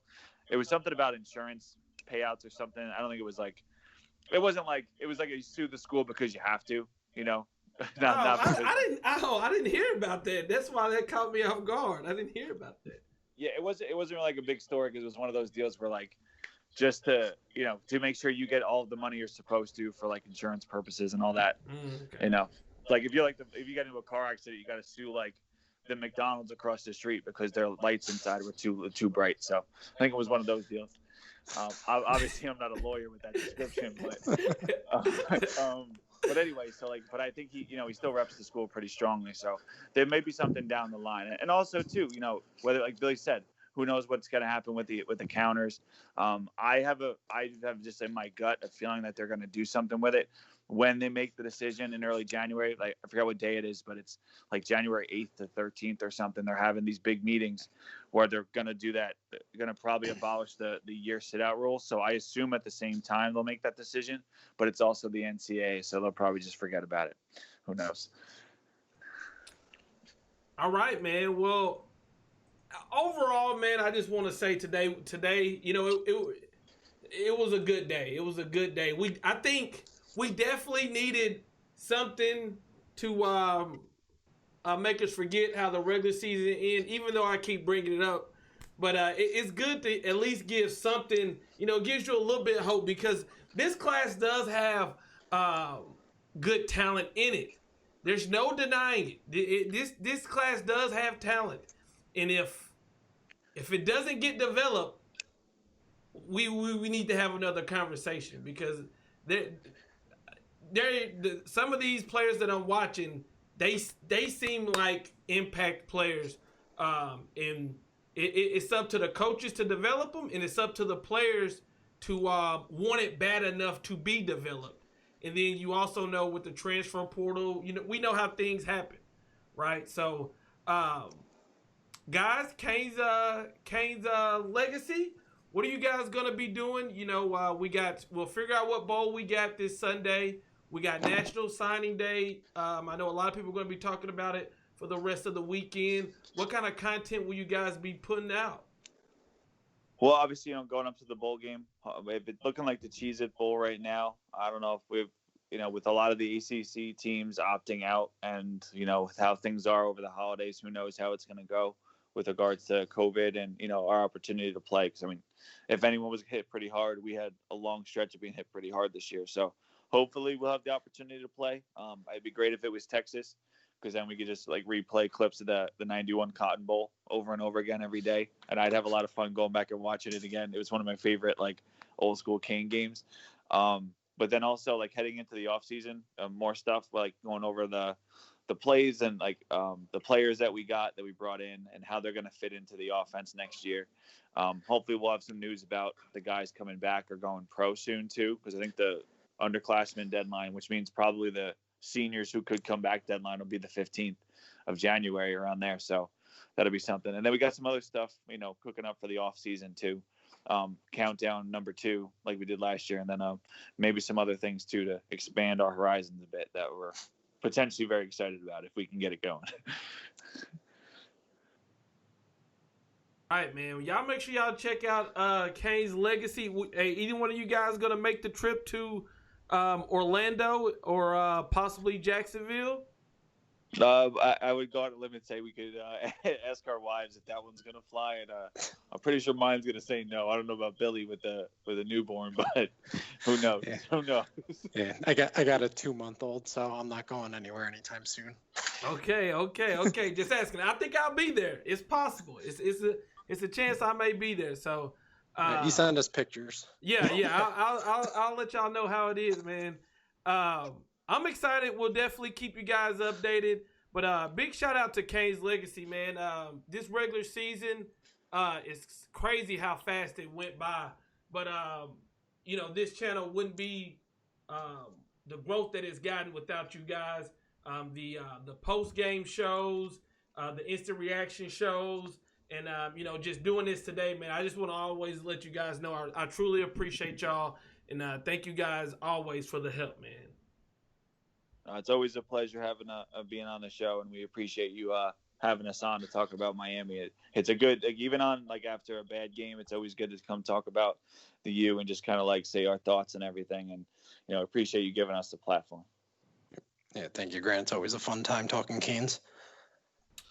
It was something about insurance payouts or something. I don't think it was like he sued the school because you have to, I didn't hear about that. That's why that caught me off guard. I didn't hear about that. Yeah, it wasn't like a big story because it was one of those deals where like just to to make sure you get all the money you're supposed to for like insurance purposes and all that. Okay. Like if you get into a car accident, you got to sue like the McDonald's across the street because their lights inside were too bright. So I think it was one of those deals. Obviously, I'm not a lawyer with that description, but anyway, but I think he still reps the school pretty strongly. So there may be something down the line, and also too, whether like Billy said, who knows what's going to happen with the counters. I have just in my gut a feeling that they're going to do something with it when they make the decision in early January. Like I forgot what day it is, but it's like January 8th to 13th or something. They're having these big meetings where they're going to do that. They're going to probably abolish the year sit out rule. So I assume at the same time they'll make that decision, but it's also the NCAA. So they'll probably just forget about it. Who knows? All right, man. Well, overall, man, I just want to say today, it was a good day. It was a good day. I think we definitely needed something to make us forget how the regular season ended, even though I keep bringing it up. But it's good to at least give something, gives you a little bit of hope because this class does have good talent in it. There's no denying it. This class does have talent. And if it doesn't get developed, we need to have another conversation because some of these players that I'm watching, they seem like impact players, and it's up to the coaches to develop them, and it's up to the players to want it bad enough to be developed. And then you also know with the transfer portal, we know how things happen, right? So, guys, Kane's legacy. What are you guys gonna be doing? We'll figure out what bowl we got this Sunday. We got National Signing Day. I know a lot of people are going to be talking about it for the rest of the weekend. What kind of content will you guys be putting out? Well, obviously, going up to the bowl game, it's looking like the Cheez-It Bowl right now. I don't know if we've, with a lot of the ACC teams opting out and, with how things are over the holidays, who knows how it's going to go with regards to COVID and, our opportunity to play. Because, if anyone was hit pretty hard, we had a long stretch of being hit pretty hard this year. So hopefully we'll have the opportunity to play. It'd be great if it was Texas, because then we could just replay clips of the 91 Cotton Bowl over and over again every day. And I'd have a lot of fun going back and watching it again. It was one of my favorite old school Kane games. But then also heading into the off season, more stuff going over the plays and the players that we brought in and how they're going to fit into the offense next year. Hopefully we'll have some news about the guys coming back or going pro soon too, because I think the underclassmen deadline, which means probably the seniors who could come back deadline will be the 15th of January, around there. So that'll be something. And then we got some other stuff, cooking up for the off season too. Countdown number 2, like we did last year. And then maybe some other things too, to expand our horizons a bit, that we're potentially very excited about if we can get it going. All right, man. Y'all make sure y'all check out Kane's Legacy. Hey, either one of you guys going to make the trip to Orlando or possibly Jacksonville? I would go out on a limb and say we could ask our wives if that one's gonna fly, and I'm pretty sure mine's gonna say no. I don't know about Billy with a newborn, but who knows? Yeah. Who knows? Yeah, I got a 2-month-old, so I'm not going anywhere anytime soon. Okay. Just asking. I think I'll be there. It's possible. It's a chance I may be there. So You send us pictures. Yeah. I'll let y'all know how it is, man. I'm excited. We'll definitely keep you guys updated. But big shout out to Kane's Legacy, man. This regular season, it's crazy how fast it went by. But this channel wouldn't be the growth that it's gotten without you guys. The post game shows, the instant reaction shows, and just doing this today, man. I just want to always let you guys know I truly appreciate y'all, and thank you guys always for the help, man. It's always a pleasure having being on the show, and we appreciate you having us on to talk about Miami. It's a good, even on after a bad game, it's always good to come talk about the U and just kind of say our thoughts and everything. And appreciate you giving us the platform. Yeah, thank you, Grant. It's always a fun time talking Canes.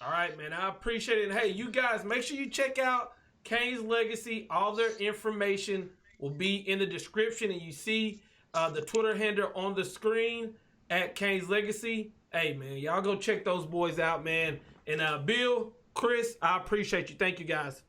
All right, man. I appreciate it. And hey, you guys, make sure you check out Kane's Legacy. All their information will be in the description, and you see the Twitter handle on the screen at Kane's Legacy. Hey, man, y'all go check those boys out, man. And Bill, Chris, I appreciate you. Thank you, guys.